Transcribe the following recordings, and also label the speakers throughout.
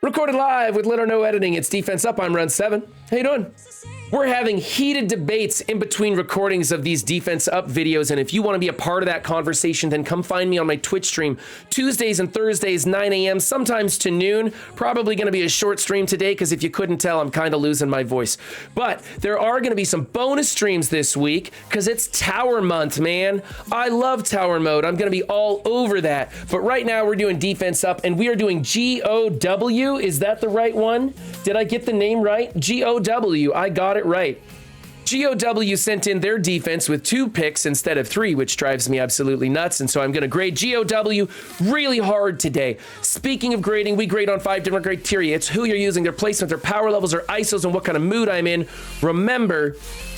Speaker 1: Recorded live with little or no editing. It's Defense Up. I'm Run 7. How you doing? We're having heated debates in between recordings of these Defense Up videos, and if you want to be a part of that conversation, then come find me on my Twitch stream Tuesdays and Thursdays, 9 a.m., sometimes to noon. Probably going to be a short stream today because if you couldn't tell, I'm kind of losing my voice. But there are going to be some bonus streams this week because it's Tower Month, man. I love Tower Mode. I'm going to be all over that. But right now we're doing Defense Up, and we are doing GOW. Is that the right one? Did I get the name right? GOW. I got it right. GOW sent in their defense with 2 picks instead of 3, which drives me absolutely nuts. And so I'm going to grade GOW really hard today. Speaking of grading, we grade on 5 different criteria. It's who you're using, their placement, their power levels, their ISOs, and what kind of mood I'm in. Remember,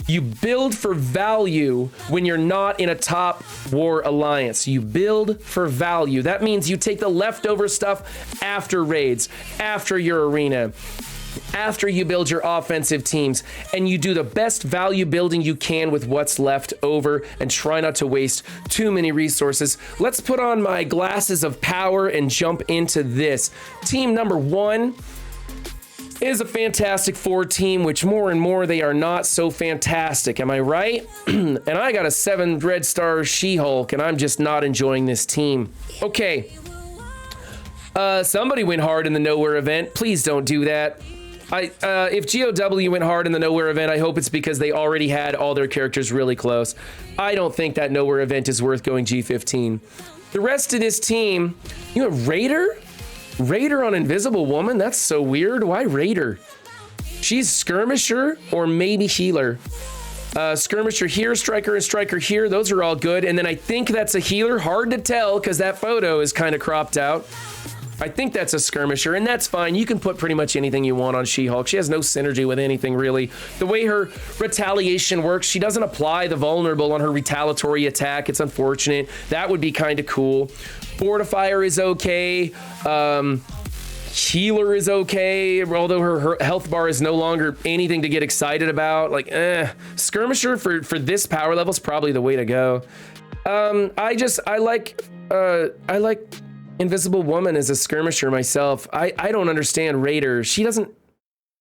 Speaker 1: you build for value when you're not in a top war alliance. You build for value. That means you take the leftover stuff after raids, after your arena, after you build your offensive teams, and you do the best value building you can with what's left over and try not to waste too many resources. Let's put on my glasses of power and jump into this. Team number 1 is a Fantastic Four team, which more and more they are not so fantastic. Am I right? And I got a 7 red star SheHulk, and I'm just not enjoying this team. Okay. Somebody went hard in the Nowhere event. Please don't do that. If GOW went hard in the Nowhere event, I hope it's because they already had all their characters really close. I don't think that Nowhere event is worth going G15. The rest of this team, you know, Raider? Raider on Invisible Woman? That's so weird. Why Raider? She's Skirmisher or maybe Healer. Skirmisher here, Striker and Striker here. Those are all good. And then I think that's a Healer. Hard to tell because that photo is kind of cropped out. I think that's a Skirmisher, and that's fine. You can put pretty much anything you want on SheHulk. She has no synergy with anything, really. The way her retaliation works, she doesn't apply the vulnerable on her retaliatory attack. It's unfortunate. That would be kind of cool. Fortifier is okay. Healer is okay, although her health bar is no longer anything to get excited about. Like, Skirmisher for this power level is probably the way to go. I like Invisible Woman as a Skirmisher myself. I don't understand Raider. She doesn't,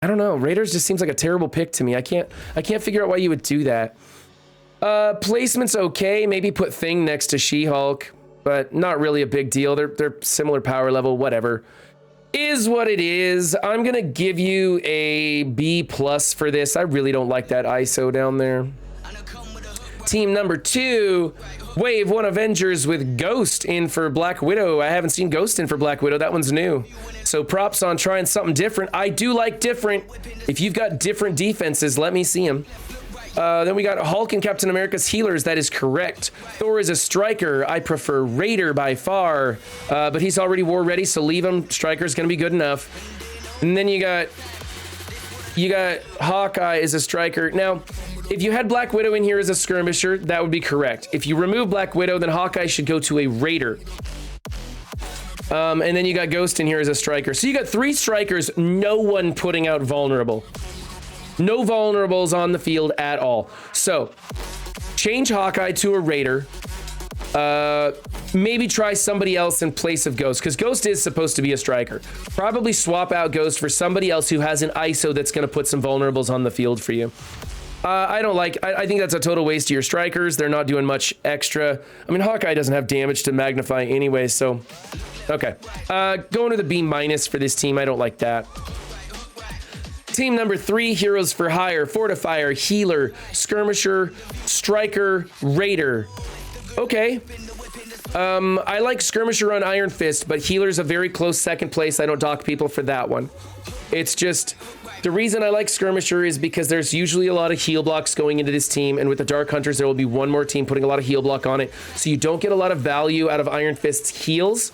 Speaker 1: I don't know. Raiders just seems like a terrible pick to me. I can't figure out why you would do that. Placement's okay. Maybe put Thing next to SheHulk, but not really a big deal. They're similar power level, whatever. Is what it is. I'm gonna give you a B+ for this. I really don't like that ISO down there. Team number 2, Wave 1 Avengers with Ghost in for Black Widow. I haven't seen Ghost in for Black Widow. That one's new. So props on trying something different. I do like different. If you've got different defenses, let me see them. Then we got Hulk and Captain America's healers. That is correct. Thor is a striker. I prefer Raider by far, but he's already war ready, so leave him. Striker's gonna be good enough. And then you got Hawkeye as a striker. Now, if you had Black Widow in here as a skirmisher, that would be correct. If you remove Black Widow, then Hawkeye should go to a Raider. And then you got Ghost in here as a striker. So you got 3 strikers, no one putting out vulnerable. No vulnerables on the field at all. So change Hawkeye to a Raider. Maybe try somebody else in place of Ghost, because Ghost is supposed to be a striker. Probably swap out Ghost for somebody else who has an ISO that's going to put some vulnerables on the field for you. I think that's a total waste of your strikers. They're not doing much extra. I mean, Hawkeye doesn't have damage to magnify anyway, so okay. Going to the B- for this team. I don't like that. Team number 3, Heroes for Hire, Fortifier, Healer, Skirmisher, Striker, Raider. Okay. I like Skirmisher on Iron Fist, but Healer's a very close second place. I don't dock people for that one. It's just, the reason I like Skirmisher is because there's usually a lot of heal blocks going into this team, and with the Dark Hunters, there will be one more team putting a lot of heal block on it, so you don't get a lot of value out of Iron Fist's heals.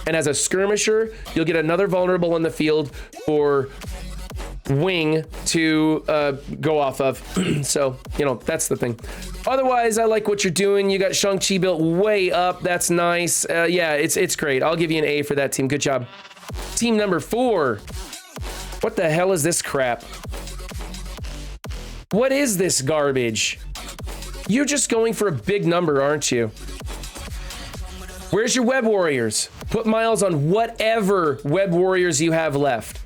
Speaker 1: And as a Skirmisher, you'll get another vulnerable on the field for Wing to go off of. So, you know, that's the thing. Otherwise, I like what you're doing. You got Shang-Chi built way up. That's nice. Yeah, it's great. I'll give you an A for that team. Good job. Team number 4. What the hell is this crap? What is this garbage? You're just going for a big number, aren't you? Where's your Web Warriors? Put Miles on whatever Web Warriors you have left.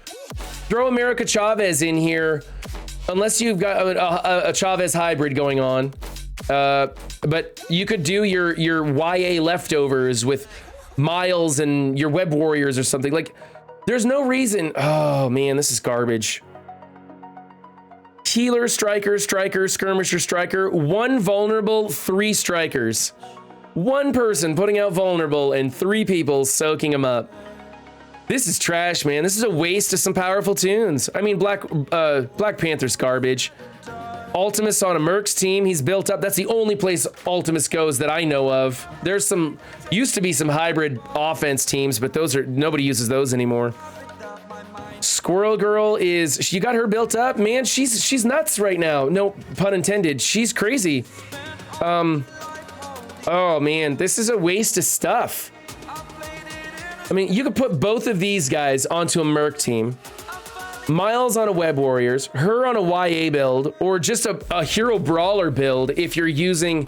Speaker 1: Throw America Chavez in here, unless you've got a Chavez hybrid going on. But you could do your YA leftovers with Miles and your Web Warriors or something. Like, there's no reason. Oh man, this is garbage. Healer, striker, skirmisher, striker. One vulnerable, 3 strikers. One person putting out vulnerable and 3 people soaking them up. This is trash, man. This is a waste of some powerful tunes. I mean, Black Panther's garbage. Ultimus on a Mercs team. He's built up. That's the only place Ultimus goes that I know of. There's some, used to be some hybrid offense teams, but those are, nobody uses those anymore. Squirrel Girl is, you got her built up, man. She's nuts right now. No pun intended. She's crazy. Oh man, this is a waste of stuff. I mean, you could put both of these guys onto a Merc team. Miles on a Web Warriors, her on a YA build, or just a Hero Brawler build if you're using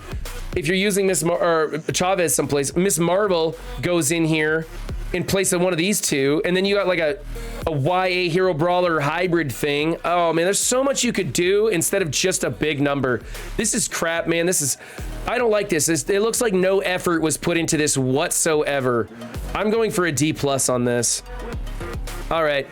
Speaker 1: Chavez someplace. Miss Marvel goes in here in place of one of these two, and then you got like a YA Hero Brawler hybrid thing. Oh man, there's so much you could do instead of just a big number. This is crap, man. I don't like this. It looks like no effort was put into this whatsoever. I'm going for a D+ on this. All right,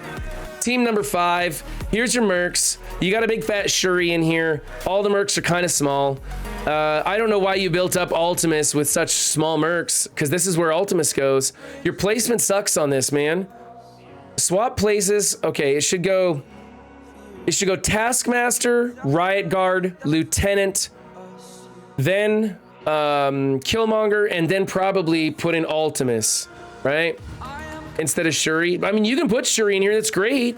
Speaker 1: team number 5. Here's your Mercs. You got a big fat Shuri in here. All the Mercs are kind of small. I don't know why you built up Ultimus with such small Mercs, because this is where Ultimus goes. Your placement sucks on this, man. Swap places. Okay, it should go Taskmaster, Riot Guard, Lieutenant, then Killmonger, and then probably put in Ultimus, right? Instead of Shuri. I mean, you can put Shuri in here, that's great,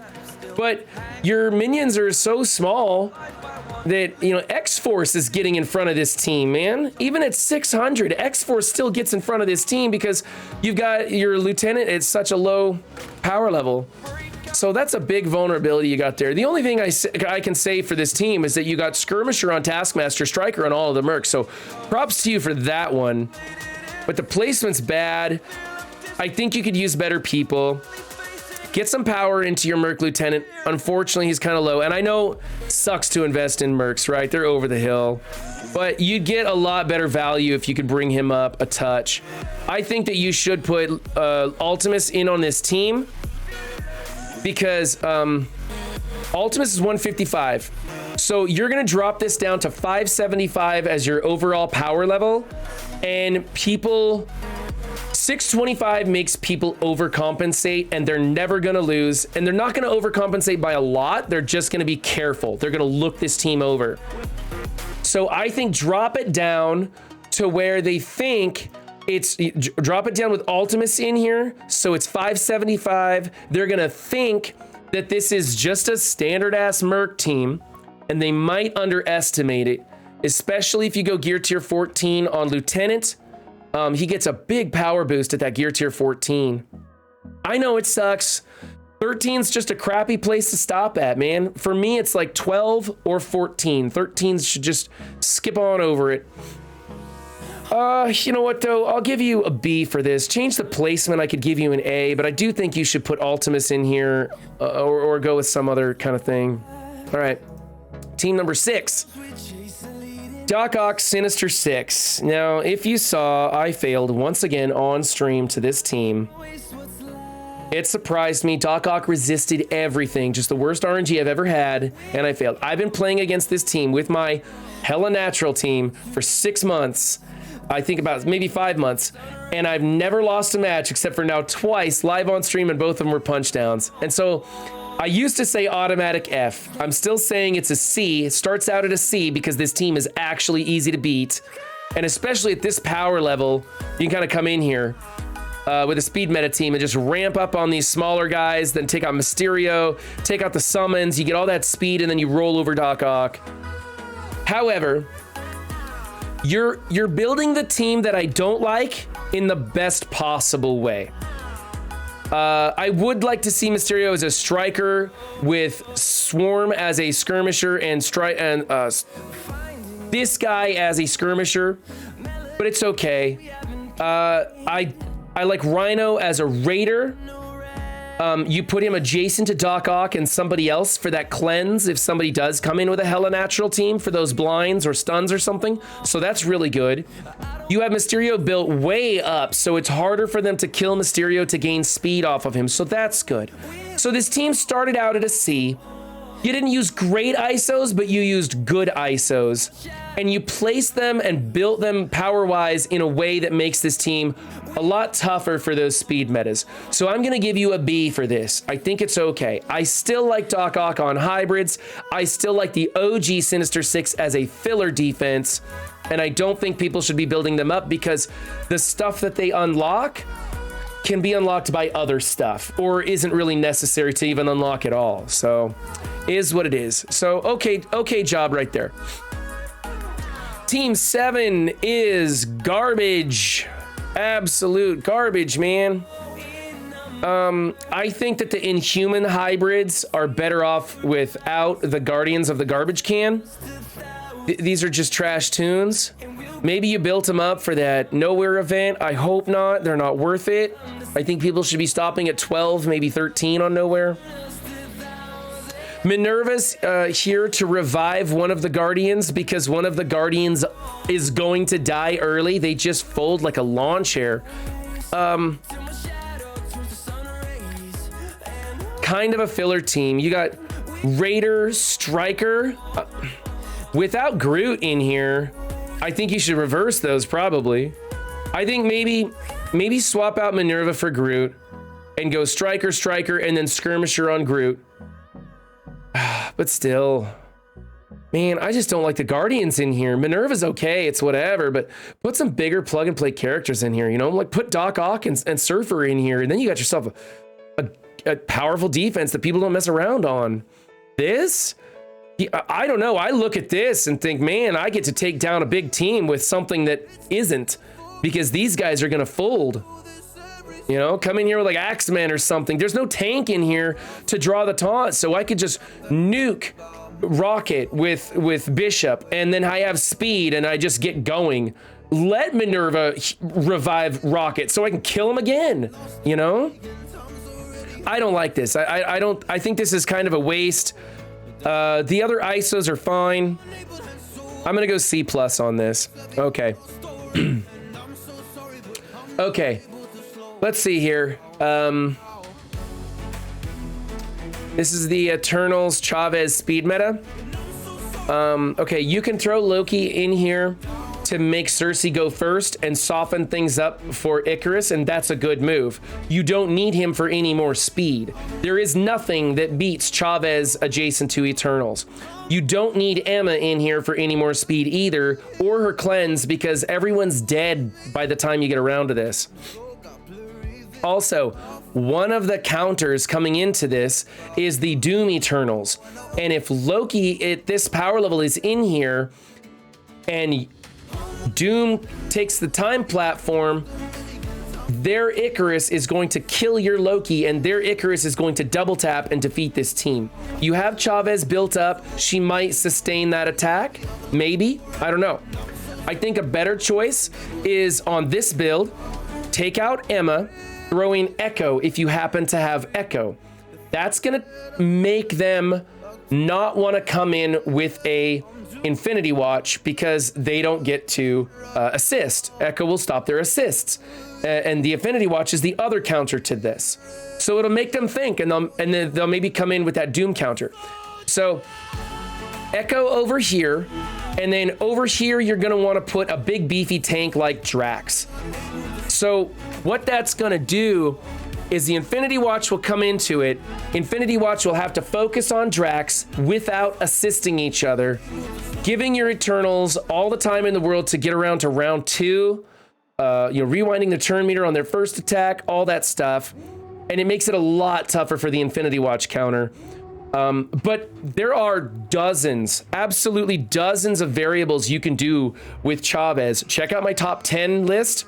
Speaker 1: but your minions are so small that, you know, X-Force is getting in front of this team, man. Even at 600, X-Force still gets in front of this team because you've got your Lieutenant at such a low power level. So that's a big vulnerability you got there. The only thing I can say for this team is that you got Skirmisher on Taskmaster, Striker on all of the Mercs. So props to you for that one. But the placement's bad. I think you could use better people. Get some power into your Merc Lieutenant. Unfortunately, he's kind of low. And I know it sucks to invest in Mercs, right? They're over the hill. But you'd get a lot better value if you could bring him up a touch. I think that you should put Ultimus in on this team, because Ultimus is 155. So you're going to drop this down to 575 as your overall power level. And people... 625 makes people overcompensate, and they're never going to lose, and they're not going to overcompensate by a lot. They're just going to be careful. They're going to look this team over. So I think drop it down to where they think drop it down with Ultimus in here. So it's 575. They're going to think that this is just a standard ass Merc team, and they might underestimate it, especially if you go gear tier 14 on Lieutenant. He gets a big power boost at that gear tier 14. I know it sucks. 13's just a crappy place to stop at, man. For me, it's like 12 or 14. 13 should just skip on over it. You know what, though? I'll give you a B for this. Change the placement. I could give you an A, but I do think you should put Ultimus in here or go with some other kind of thing. All right. Team number 6. Doc Ock Sinister 6. Now, if you saw, I failed once again on stream to this team. It surprised me. Doc Ock resisted everything. Just the worst RNG I've ever had, and I failed. I've been playing against this team with my Hella Natural team for 6 months. I think about maybe 5 months. And I've never lost a match except for now twice live on stream, and both of them were punch downs. And so I used to say automatic F. I'm still saying it's a C. It starts out at a C because this team is actually easy to beat. And especially at this power level, you can kind of come in here with a speed meta team and just ramp up on these smaller guys, then take out Mysterio, take out the summons, you get all that speed, and then you roll over Doc Ock. However, you're building the team that I don't like in the best possible way. I would like to see Mysterio as a striker with Swarm as a skirmisher and this guy as a skirmisher, but it's okay. I I like Rhino as a raider. You put him adjacent to Doc Ock and somebody else for that cleanse if somebody does come in with a hella natural team for those blinds or stuns or something. So that's really good. You have Mysterio built way up, so it's harder for them to kill Mysterio to gain speed off of him. So that's good. So this team started out at a C. You didn't use great ISOs, but you used good ISOs. And you placed them and built them power-wise in a way that makes this team a lot tougher for those speed metas. So I'm gonna give you a B for this. I think it's okay. I still like Doc Ock on hybrids. I still like the OG Sinister Six as a filler defense. And I don't think people should be building them up because the stuff that they unlock can be unlocked by other stuff or isn't really necessary to even unlock at all. So is what it is. So okay job right there. Team 7 is garbage. Absolute garbage, man. I think that the Inhuman hybrids are better off without the Guardians of the Garbage Can. These are just trash tunes. Maybe you built them up for that Nowhere event. I hope not. They're not worth it. I think people should be stopping at 12, maybe 13 on Nowhere. Minerva's here to revive one of the Guardians because one of the Guardians is going to die early. They just fold like a lawn chair. Kind of a filler team. You got Raider, Striker. Without Groot in here, I think you should reverse those probably. I think maybe swap out Minerva for Groot and go Striker, and then Skirmisher on Groot. But still, man, I just don't like the Guardians in here. Minerva's okay, it's whatever, but put some bigger plug and play characters in here, you know? Like put Doc Ock and Surfer in here, and then you got yourself a powerful defense that people don't mess around on. This? I don't know. I look at this and think, man, I get to take down a big team with something that isn't, because these guys are going to fold. You know, come in here with like Axeman or something. There's no tank in here to draw the taunt, so I could just nuke Rocket with Bishop, and then I have speed and I just get going. Let Minerva revive Rocket so I can kill him again, you know? I don't like this. I think this is kind of a waste. The other ISOs are fine. I'm gonna go C+ on this. Okay. Okay. Let's see here. This is the Eternals Chavez speed meta. Okay, you can throw Loki in here to make Cersei go first and soften things up for Icarus, and that's a good move. You don't need him for any more speed. There is nothing that beats Chavez adjacent to Eternals. You don't need Emma in here for any more speed either, or her cleanse, because everyone's dead by the time you get around to this. Also, one of the counters coming into this is the Doom Eternals. And if Loki at this power level is in here and Doom takes the time platform, their Icarus is going to kill your Loki, and their Icarus is going to double tap and defeat this team. You have Chavez built up. She might sustain that attack. Maybe. I don't know. I think a better choice is on this build, take out Emma, throw in Echo if you happen to have Echo. That's gonna make them not want to come in with a Infinity Watch because they don't get to assist. Echo will stop their assists. And the Infinity Watch is the other counter to this. So it'll make them think, and then they'll maybe come in with that Doom counter. So Echo over here, and then over here you're gonna want to put a big beefy tank like Drax. So what that's gonna do is the Infinity Watch will come into it. Infinity Watch will have to focus on Drax without assisting each other, giving your Eternals all the time in the world to get around to round 2, rewinding the turn meter on their first attack, all that stuff. And it makes it a lot tougher for the Infinity Watch counter. But there are dozens, absolutely dozens of variables you can do with Chavez. Check out my top 10 list.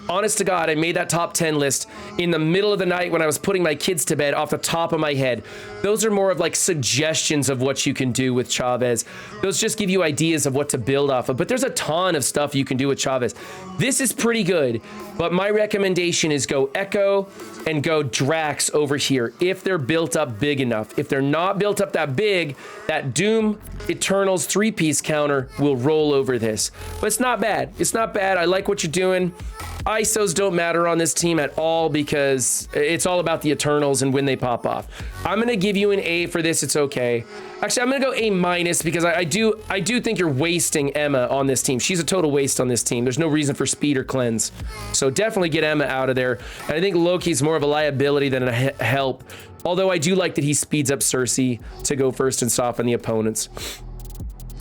Speaker 1: Honest to God, I made that top 10 list in the middle of the night when I was putting my kids to bed off the top of my head. Those are more of like suggestions of what you can do with Chavez. Those just give you ideas of what to build off of, but there's a ton of stuff you can do with Chavez. This is pretty good, but my recommendation is go Echo and go Drax over here if they're built up big enough. If they're not built up that big, that Doom Eternals 3-piece counter will roll over this. But it's not bad. It's not bad. I like what you're doing. ISOs don't matter on this team at all because it's all about the Eternals and when they pop off. I'm going to give you an A for this. It's okay. Actually, I'm going to go A- because I do think you're wasting Emma on this team. She's a total waste on this team. There's no reason for speed or cleanse. So definitely get Emma out of there. And I think Loki's more of a liability than a help. Although I do like that he speeds up Cersei to go first and soften the opponents.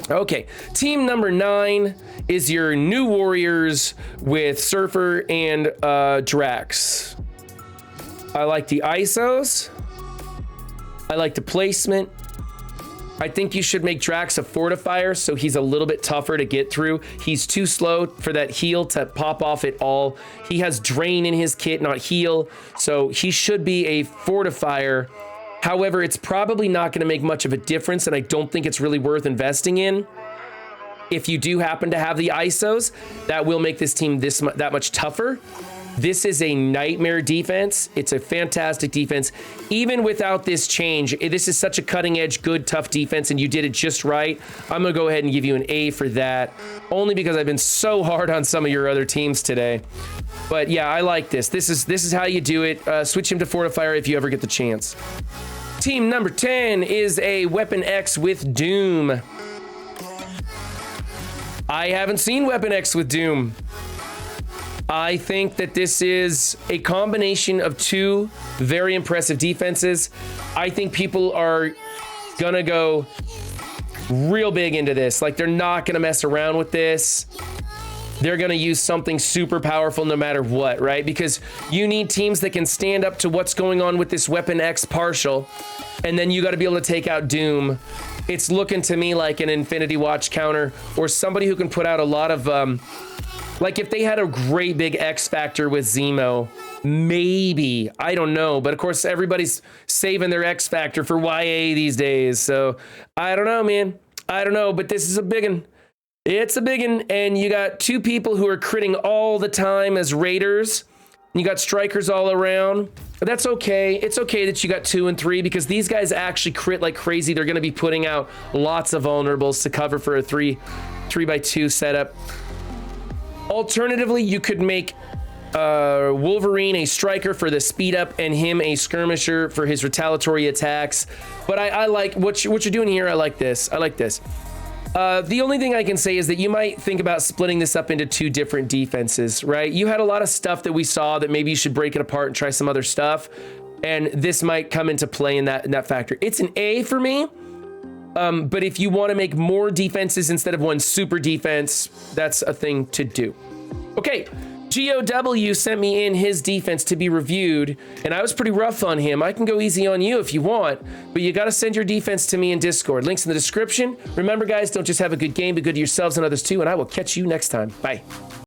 Speaker 1: Okay, team number 9 is your new Warriors with Surfer and Drax. I like the ISOs. I like the placement. I think you should make Drax a fortifier so he's a little bit tougher to get through. He's too slow for that heal to pop off at all. He has drain in his kit, not heal, so he should be a fortifier. However, it's probably not going to make much of a difference, and I don't think it's really worth investing in. If you do happen to have the ISOs, that will make this team that much tougher. This is a nightmare defense. It's a fantastic defense. Even without this change, this is such a cutting-edge, good, tough defense, and you did it just right. I'm going to go ahead and give you an A for that, only because I've been so hard on some of your other teams today. But yeah, I like this. This is how you do it. Switch him to Fortifier if you ever get the chance. Team number 10 is a Weapon X with Doom. I haven't seen Weapon X with Doom. I think that this is a combination of two very impressive defenses. I think people are gonna go real big into this. Like, they're not gonna mess around with this. They're going to use something super powerful no matter what, right? Because you need teams that can stand up to what's going on with this Weapon X partial, and then you got to be able to take out Doom. It's looking to me like an Infinity Watch counter or somebody who can put out a lot of, like if they had a great big X Factor with Zemo, maybe, I don't know. But of course, everybody's saving their X Factor for YA these days. So I don't know, man. I don't know, but this is a big one. It's a big one, and you got two people who are critting all the time as Raiders. You got strikers all around. But that's okay. It's okay that you got 2 and 3 because these guys actually crit like crazy. They're going to be putting out lots of vulnerables to cover for a 3x2 setup. Alternatively, you could make Wolverine a striker for the speed up and him a skirmisher for his retaliatory attacks. But I like what you're doing here. I like this. I like this. The only thing I can say is that you might think about splitting this up into 2 different defenses, right? You had a lot of stuff that we saw that maybe you should break it apart and try some other stuff. And this might come into play in that factor. It's an A for me. But if you want to make more defenses instead of one super defense, that's a thing to do. Okay. GOW sent me in his defense to be reviewed, and I was pretty rough on him. I can go easy on you if you want, but you got to send your defense to me in Discord. Links in the description. Remember, guys, don't just have a good game, be good to yourselves and others too, and I will catch you next time. Bye.